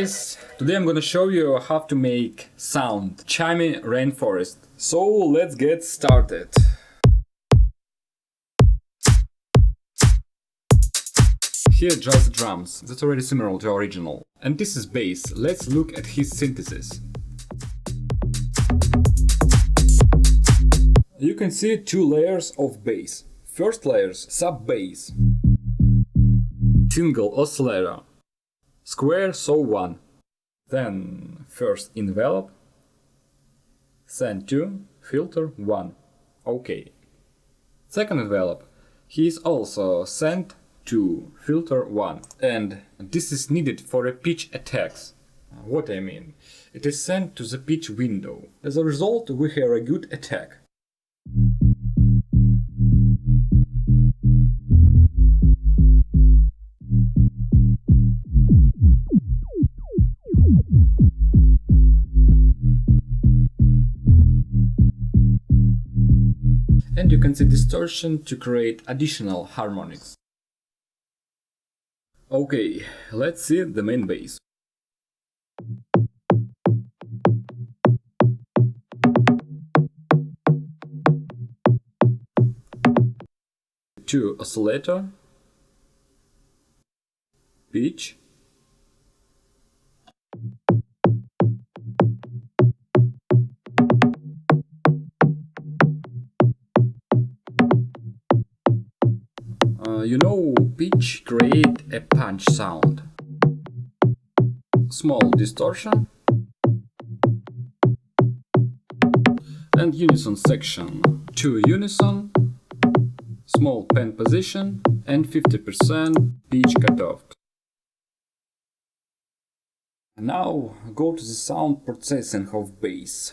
guys, today I'm gonna show you how to make sound Tchami Rainforest. So let's get started. Here just the drums, that's already similar to original. And this is bass, let's look at his synthesis. You can see two layers of bass. First layers, sub-bass, single oscillator, square saw 1, then first envelope, send 2, filter 1, OK. Second envelope, he is also send 2, filter 1, and this is needed for a pitch attacks. What I mean, it is sent to the pitch window. As a result, we have a good attack. And you can see distortion to create additional harmonics. Okay, let's see the main bass. Two oscillator, pitch, pitch create a punch sound. Small distortion and unison section. 2 unison, small pen position and 50% pitch cutoff. Now go to the sound processing of bass.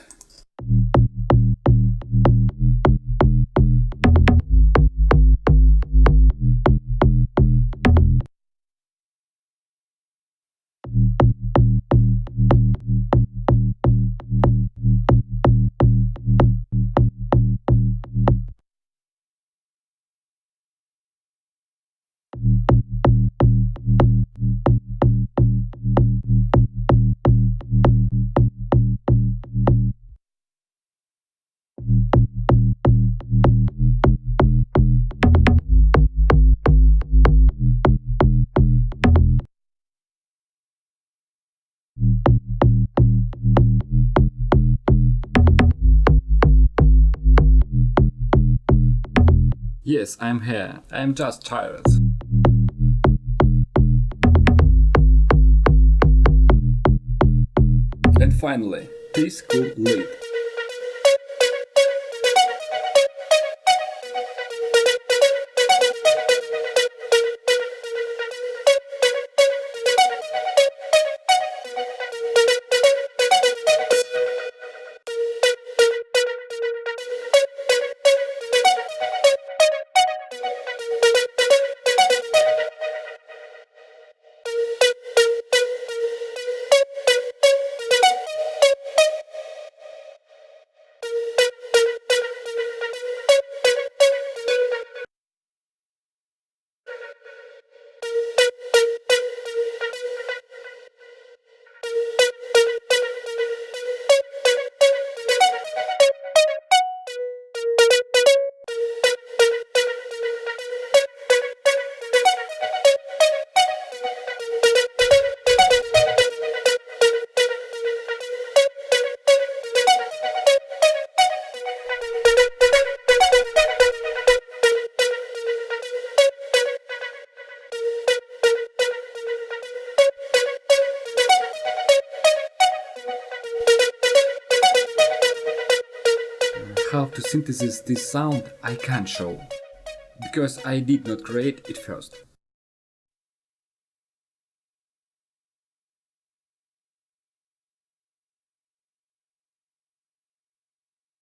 Yes, I'm here. I'm just tired. And finally, this cool lead. How to synthesize this sound I can't show, because I did not create it first.